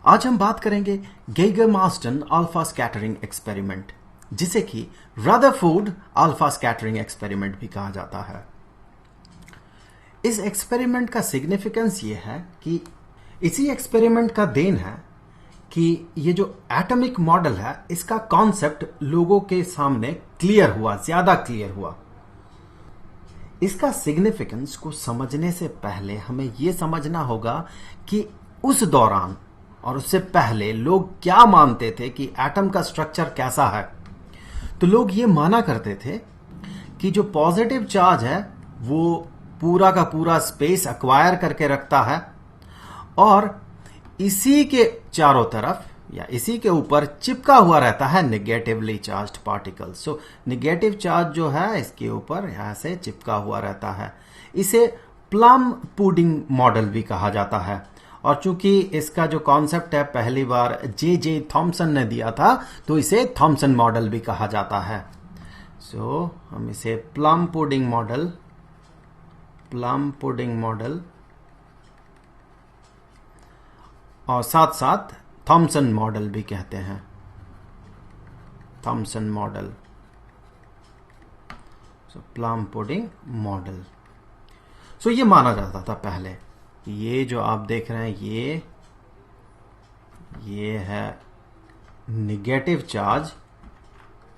आज हम बात करेंगे गीगर-मार्स्टन अल्फा स्कैटरिंग एक्सपेरिमेंट, जिसे कि रदरफोर्ड अल्फा स्कैटरिंग एक्सपेरिमेंट भी कहा जाता है। इस एक्सपेरिमेंट का सिग्निफिकेंस ये है कि इसी एक्सपेरिमेंट का देन है कि ये जो एटॉमिक मॉडल है इसका कॉन्सेप्ट लोगों के सामने क्लियर हुआ, ज्यादा क्लियर हुआ। इसका सिग्निफिकेंस को समझने से पहले हमें यह समझना होगा कि उस दौरान और उससे पहले लोग क्या मानते थे कि एटम का स्ट्रक्चर कैसा है। तो लोग ये माना करते थे कि जो पॉजिटिव चार्ज है वो पूरा का पूरा स्पेस एक्वायर करके रखता है और इसी के चारों तरफ या इसी के ऊपर चिपका हुआ रहता है negatively charged particle. So negative charge जो है इसके ऊपर यहां से चिपका हुआ रहता है। इसे प्लम पुडिंग मॉडल भी कहा जाता है और चूंकि इसका जो कॉन्सेप्ट है पहली बार जे थॉमसन ने दिया था तो इसे थॉमसन मॉडल भी कहा जाता है। सो हम इसे प्लम पुडिंग मॉडल और साथ साथ थॉमसन मॉडल भी कहते हैं। थॉमसन मॉडल, सो प्लम पुडिंग मॉडल। सो ये माना जाता था पहले, ये जो आप देख रहे हैं ये है नेगेटिव चार्ज।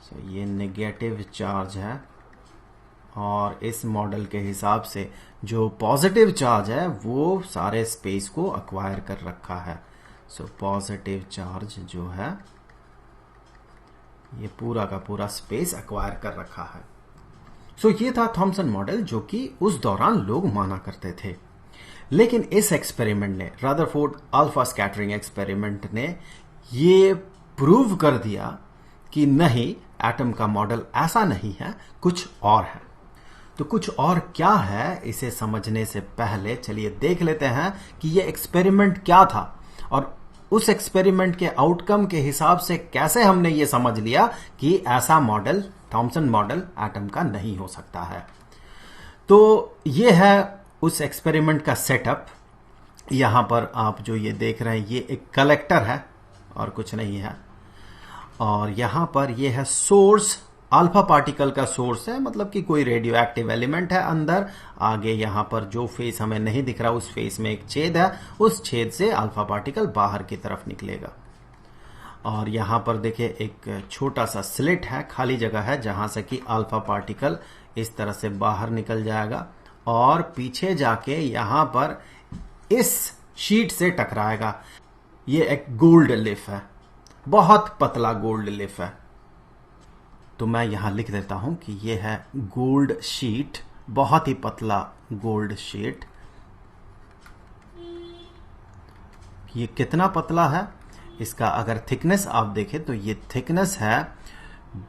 सो ये नेगेटिव चार्ज है और इस मॉडल के हिसाब से जो पॉजिटिव चार्ज है वो सारे स्पेस को अक्वायर कर रखा है। सो पॉजिटिव चार्ज जो है ये पूरा का पूरा स्पेस अक्वायर कर रखा है। सो ये था थॉमसन मॉडल जो कि उस दौरान लोग माना करते थे। लेकिन इस एक्सपेरिमेंट ने, रदरफोर्ड अल्फा स्कैटरिंग एक्सपेरिमेंट ने ये प्रूव कर दिया कि नहीं, एटम का मॉडल ऐसा नहीं है, कुछ और है। तो कुछ और क्या है इसे समझने से पहले चलिए देख लेते हैं कि ये एक्सपेरिमेंट क्या था और उस एक्सपेरिमेंट के आउटकम के हिसाब से कैसे हमने ये समझ लिया कि ऐसा मॉडल, थॉमसन मॉडल, एटम का नहीं हो सकता है। तो ये है उस एक्सपेरिमेंट का सेटअप। यहां पर आप जो ये देख रहे हैं ये एक कलेक्टर है और कुछ नहीं है। और यहां पर ये है सोर्स, अल्फा पार्टिकल का सोर्स है, मतलब कि कोई रेडियो एक्टिव एलिमेंट है अंदर। आगे यहां पर जो फेस हमें नहीं दिख रहा उस फेस में एक छेद है, उस छेद से अल्फा पार्टिकल बाहर की तरफ निकलेगा। और यहां पर देखिए एक छोटा सा स्लिट है, खाली जगह है, जहां से कि अल्फा पार्टिकल इस तरह से बाहर निकल जाएगा और पीछे जाके यहां पर इस शीट से टकराएगा। ये एक गोल्ड लिफ है, बहुत पतला गोल्ड लिफ है। तो मैं यहां लिख देता हूं कि यह है गोल्ड शीट, बहुत ही पतला गोल्ड शीट। ये कितना पतला है, इसका अगर थिकनेस आप देखें तो ये थिकनेस है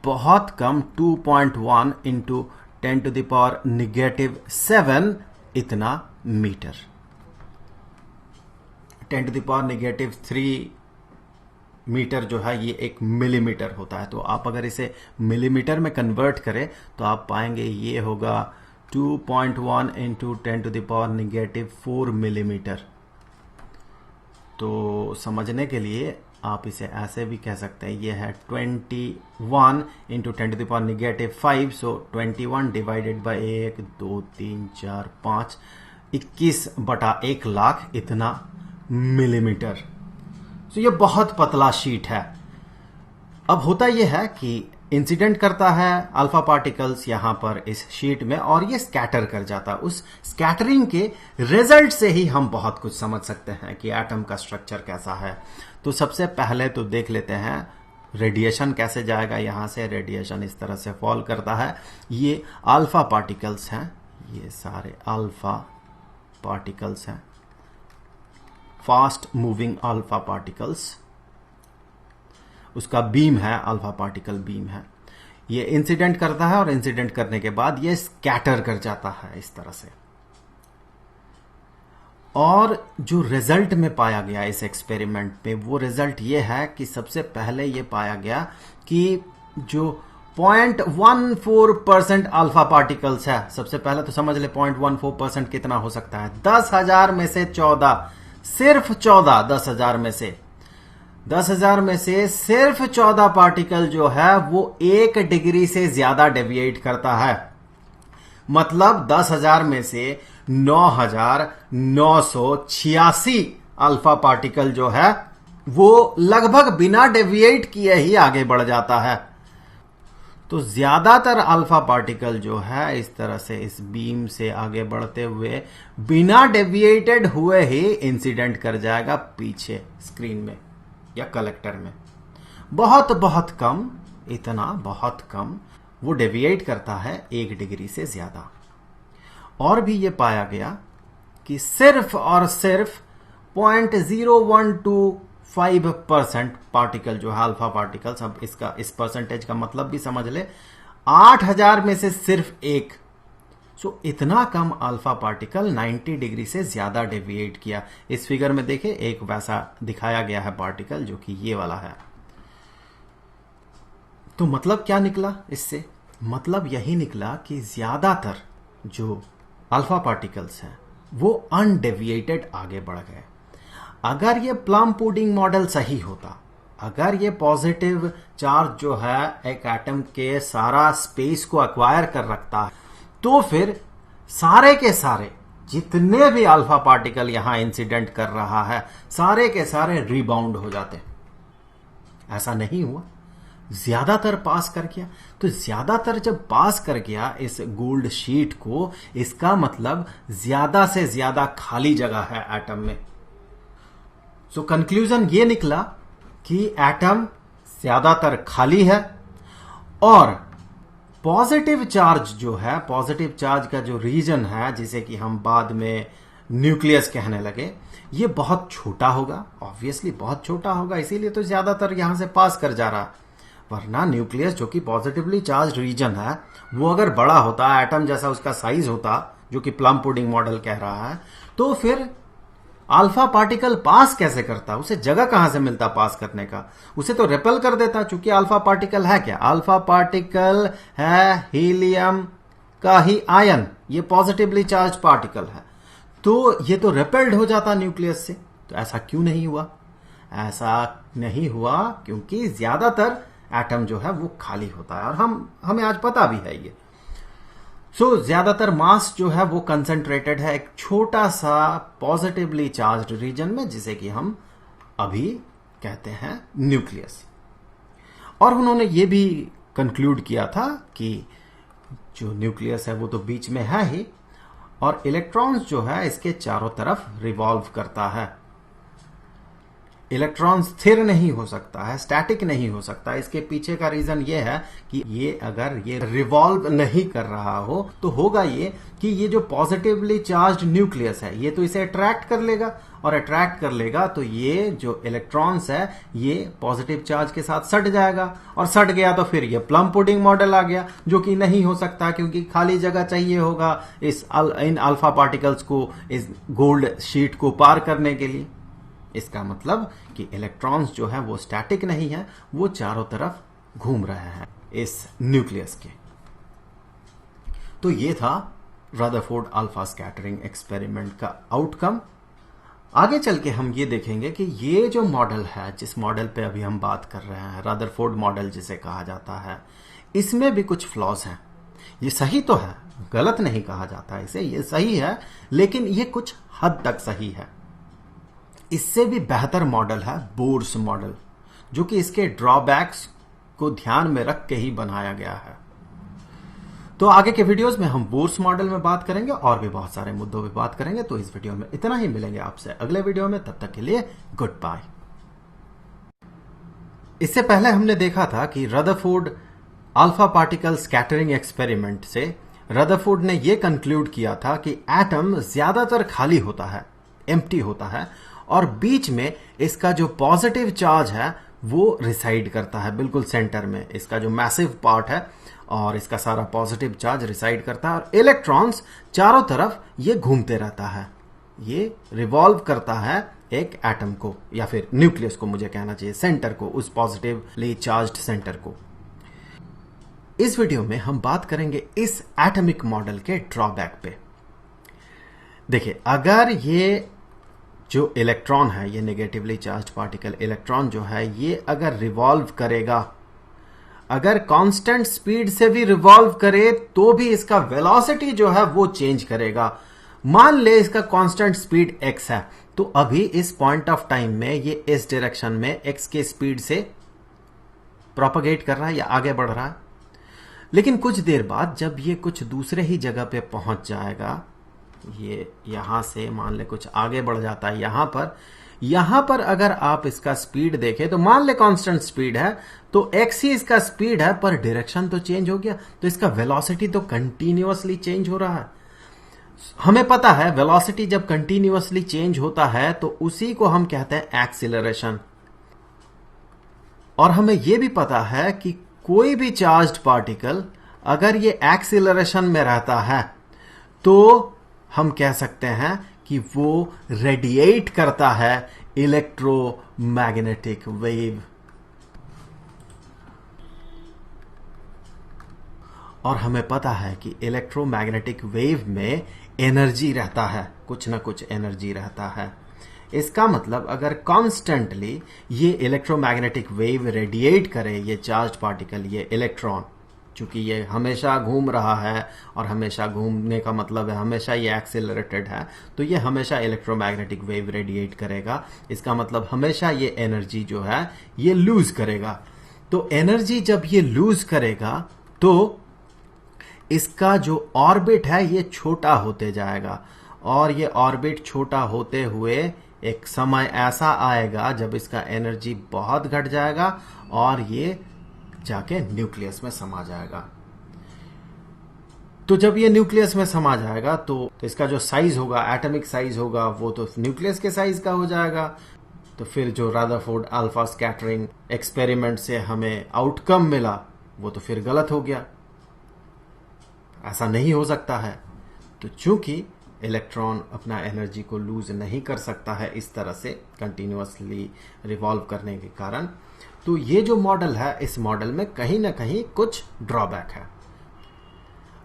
बहुत कम, 2.1 इंटू 10⁻⁻⁷ इतना मीटर। 10⁻⁻³ मीटर जो है ये 1 मिलीमीटर होता है। तो आप अगर इसे मिलीमीटर में कन्वर्ट करें तो आप पाएंगे ये होगा 2.1 इंटू 10⁻⁻⁴ मिलीमीटर। तो समझने के लिए आप इसे ऐसे भी कह सकते हैं, ये है 21 इंटू 10⁻⁵। सो 21 डिवाइडेड बाय 1, 2, 3, 4, 5, 21/1,00,000 इतना मिलीमीटर। तो ये बहुत पतला शीट है। अब होता यह है कि इंसिडेंट करता है अल्फा पार्टिकल्स यहां पर इस शीट में और ये स्कैटर कर जाता है। उस स्कैटरिंग के रिजल्ट से ही हम बहुत कुछ समझ सकते हैं कि एटम का स्ट्रक्चर कैसा है। तो सबसे पहले तो देख लेते हैं रेडिएशन कैसे जाएगा। यहां से रेडिएशन इस तरह से फॉल करता है। ये अल्फा पार्टिकल्स हैं, ये सारे अल्फा पार्टिकल्स हैं, फास्ट मूविंग अल्फा पार्टिकल्स। उसका बीम है, अल्फा पार्टिकल बीम है। ये इंसिडेंट करता है और इंसिडेंट करने के बाद ये स्कैटर कर जाता है इस तरह से। और जो रिजल्ट में पाया गया इस एक्सपेरिमेंट में, वो रिजल्ट ये है कि सबसे पहले ये पाया गया कि जो 0.14% अल्फा पार्टिकल्स है। सबसे पहले तो समझ ले 0.14% कितना हो सकता है। 10,000 में से 14, सिर्फ 14, 10,000 में से 10,000 में से सिर्फ 14 पार्टिकल जो है वो 1 डिग्री से ज्यादा डेविएट करता है। मतलब 10,000 में से 9,986 अल्फा पार्टिकल जो है वो लगभग बिना डेविएट किए ही आगे बढ़ जाता है। तो ज्यादातर अल्फा पार्टिकल जो है इस तरह से इस बीम से आगे बढ़ते हुए बिना डेविएटेड हुए ही इंसिडेंट कर जाएगा पीछे स्क्रीन में या कलेक्टर में। बहुत बहुत कम, इतना बहुत कम वो डेविएट करता है 1 डिग्री से ज्यादा। और भी ये पाया गया कि सिर्फ और सिर्फ 0.0125% पार्टिकल जो है अल्फा पार्टिकल्स, अब इसका इस परसेंटेज का मतलब भी समझ ले, 8,000 में से सिर्फ एक। सो इतना कम अल्फा पार्टिकल 90 डिग्री से ज्यादा डेविएट किया। इस फिगर में देखे एक वैसा दिखाया गया है पार्टिकल जो कि ये वाला है। तो मतलब क्या निकला इससे? मतलब यही निकला कि ज्यादातर जो अल्फा पार्टिकल्स हैं वो अनडेविएटेड आगे बढ़ गए। अगर ये प्लम पुडिंग मॉडल सही होता, अगर ये पॉजिटिव चार्ज जो है एक एटम के सारा स्पेस को एक्वायर कर रखता है, तो फिर सारे के सारे जितने भी अल्फा पार्टिकल यहां इंसिडेंट कर रहा है सारे के सारे रिबाउंड हो जाते। ऐसा नहीं हुआ, ज्यादातर पास कर गया। तो ज्यादातर जब पास कर गया इस गोल्ड शीट को, इसका मतलब ज्यादा से ज्यादा खाली जगह है एटम में। सो कंक्लूजन ये निकला कि एटम ज्यादातर खाली है और पॉजिटिव चार्ज जो है, पॉजिटिव चार्ज का जो रीजन है जिसे कि हम बाद में न्यूक्लियस कहने लगे, ये बहुत छोटा होगा। ऑब्वियसली बहुत छोटा होगा, इसीलिए तो ज्यादातर यहां से पास कर जा रहा। वरना न्यूक्लियस जो कि पॉजिटिवली चार्ज रीजन है वो अगर बड़ा होता, एटम जैसा उसका साइज होता जो कि प्लम पुडिंग मॉडल कह रहा है, तो फिर अल्फा पार्टिकल पास कैसे करता? उसे जगह कहां से मिलता पास करने का? उसे तो रिपेल कर देता, क्योंकि अल्फा पार्टिकल है क्या? अल्फा पार्टिकल है हीलियम का ही आयन, ये पॉजिटिवली चार्ज पार्टिकल है, तो ये तो रिपेल्ड हो जाता न्यूक्लियस से। तो ऐसा क्यों नहीं हुआ? ऐसा नहीं हुआ क्योंकि ज्यादातर एटम जो है वो खाली होता है और हमें आज पता भी है ये। सो ज्यादातर मास जो है वो कंसंट्रेटेड है एक छोटा सा पॉजिटिवली चार्ज्ड रीजन में, जिसे कि हम अभी कहते हैं न्यूक्लियस। और उन्होंने ये भी कंक्लूड किया था कि जो न्यूक्लियस है वो तो बीच में है ही, और इलेक्ट्रॉन्स जो है इसके चारों तरफ रिवॉल्व करता है। इलेक्ट्रॉन स्थिर नहीं हो सकता है, स्टैटिक नहीं हो सकता। इसके पीछे का रीजन ये है कि ये अगर ये रिवॉल्व नहीं कर रहा हो तो होगा ये कि ये जो पॉजिटिवली चार्ज्ड न्यूक्लियस है ये तो इसे अट्रैक्ट कर लेगा, और अट्रैक्ट कर लेगा तो ये जो इलेक्ट्रॉन्स है ये पॉजिटिव चार्ज के साथ सट जाएगा, और सट गया तो फिर ये प्लम पुडिंग मॉडल आ गया, जो कि नहीं हो सकता क्योंकि खाली जगह चाहिए होगा इन अल्फा पार्टिकल्स को इस गोल्ड शीट को पार करने के लिए। इसका मतलब कि इलेक्ट्रॉन्स जो है वो स्टैटिक नहीं है, वो चारों तरफ घूम रहे हैं इस न्यूक्लियस के। तो ये था रदरफोर्ड अल्फा स्कैटरिंग एक्सपेरिमेंट का आउटकम। आगे चल के हम ये देखेंगे कि ये जो मॉडल है, जिस मॉडल पे अभी हम बात कर रहे हैं, रदरफोर्ड मॉडल जिसे कहा जाता है, इसमें भी कुछ फ्लॉज हैं। ये सही तो है, गलत नहीं कहा जाता इसे, ये सही है, लेकिन ये कुछ हद तक सही है। इससे भी बेहतर मॉडल है बोर्स मॉडल, जो कि इसके ड्रॉबैक्स को ध्यान में रख के ही बनाया गया है। तो आगे के वीडियोस में हम बोर्स मॉडल में बात करेंगे और भी बहुत सारे मुद्दों पे बात करेंगे। तो इस वीडियो में इतना ही, मिलेंगे आपसे अगले वीडियो में, तब तक के लिए गुड बाय। इससे पहले हमने देखा था कि Rutherford alpha particle scattering experiment से रदरफोर्ड ने यह कंक्लूड किया था कि एटम ज्यादातर खाली होता है, एम्प्टी होता है, और बीच में इसका जो पॉजिटिव चार्ज है वो रिसाइड करता है बिल्कुल सेंटर में। इसका जो मैसिव पार्ट है और इसका सारा पॉजिटिव चार्ज रिसाइड करता है, और इलेक्ट्रॉन्स चारों तरफ ये घूमते रहता है, ये रिवॉल्व करता है एक एटम को, या फिर न्यूक्लियस को मुझे कहना चाहिए, सेंटर को, उस पॉजिटिवली चार्ज्ड सेंटर को। इस वीडियो में हम बात करेंगे इस एटॉमिक मॉडल के ड्रॉबैक पे। देखिए, अगर ये जो इलेक्ट्रॉन है, ये नेगेटिवली चार्ज पार्टिकल इलेक्ट्रॉन जो है, ये अगर रिवॉल्व करेगा, अगर कांस्टेंट स्पीड से भी रिवॉल्व करे तो भी इसका वेलोसिटी जो है वो चेंज करेगा। मान ले इसका कांस्टेंट स्पीड x है, तो अभी इस पॉइंट ऑफ टाइम में ये इस डायरेक्शन में x के स्पीड से प्रोपगेट कर रहा है या आगे बढ़ रहा है। लेकिन कुछ देर बाद जब ये कुछ दूसरे ही जगह पे पहुंच जाएगा, ये यहां से मान ले कुछ आगे बढ़ जाता है यहां पर अगर आप इसका स्पीड देखें तो मान ले कांस्टेंट स्पीड है, तो x ही इसका स्पीड है, पर डायरेक्शन तो चेंज हो गया, तो इसका वेलोसिटी तो कंटिन्यूअसली चेंज हो रहा है। हमें पता है वेलोसिटी जब कंटिन्यूअसली चेंज होता है तो उसी को हम कहते हैं एक्सीलरेशन। और हमें यह भी पता है कि कोई भी चार्ज्ड पार्टिकल अगर ये एक्सीलरेशन में रहता है तो हम कह सकते हैं कि वो रेडिएट करता है इलेक्ट्रोमैग्नेटिक वेव। और हमें पता है कि इलेक्ट्रोमैग्नेटिक वेव में एनर्जी रहता है, कुछ ना कुछ एनर्जी रहता है। इसका मतलब अगर कॉन्स्टेंटली ये इलेक्ट्रोमैग्नेटिक वेव रेडिएट करे, ये चार्ज पार्टिकल, ये इलेक्ट्रॉन, चूंकि ये हमेशा घूम रहा है और हमेशा घूमने का मतलब है हमेशा ये एक्सेलरेटेड है, तो ये हमेशा इलेक्ट्रोमैग्नेटिक वेव रेडिएट करेगा। इसका मतलब हमेशा ये एनर्जी जो है ये लूज करेगा। तो एनर्जी जब ये लूज करेगा तो इसका जो ऑर्बिट है ये छोटा होते जाएगा, और ये ऑर्बिट छोटा होते हुए एक समय ऐसा आएगा जब इसका एनर्जी बहुत घट जाएगा और ये जाके न्यूक्लियस में समा जाएगा। तो जब ये न्यूक्लियस में समा जाएगा तो इसका जो साइज होगा, एटॉमिक साइज होगा, वो तो न्यूक्लियस के साइज का हो जाएगा। तो फिर जो रदरफोर्ड अल्फा स्कैटरिंग एक्सपेरिमेंट से हमें आउटकम मिला वो तो फिर गलत हो गया, ऐसा नहीं हो सकता है। तो चूंकि इलेक्ट्रॉन अपना एनर्जी को लूज नहीं कर सकता है इस तरह से कंटिन्यूअसली रिवॉल्व करने के कारण, तो ये जो मॉडल है, इस मॉडल में कहीं ना कहीं कुछ ड्रॉबैक है।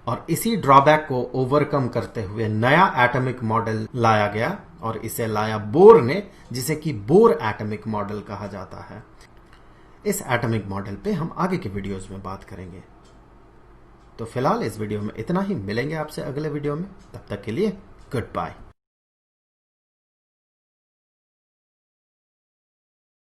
और इसी ड्रॉबैक को ओवरकम करते हुए नया एटॉमिक मॉडल लाया गया, और इसे लाया बोर ने, जिसे कि बोर एटॉमिक मॉडल कहा जाता है। इस एटॉमिक मॉडल पे हम आगे के वीडियोस में बात करेंगे। तो फिलहाल इस वीडियो में इतना ही, मिलेंगे आपसे अगले वीडियो में, तब तक के लिए गुड बाय।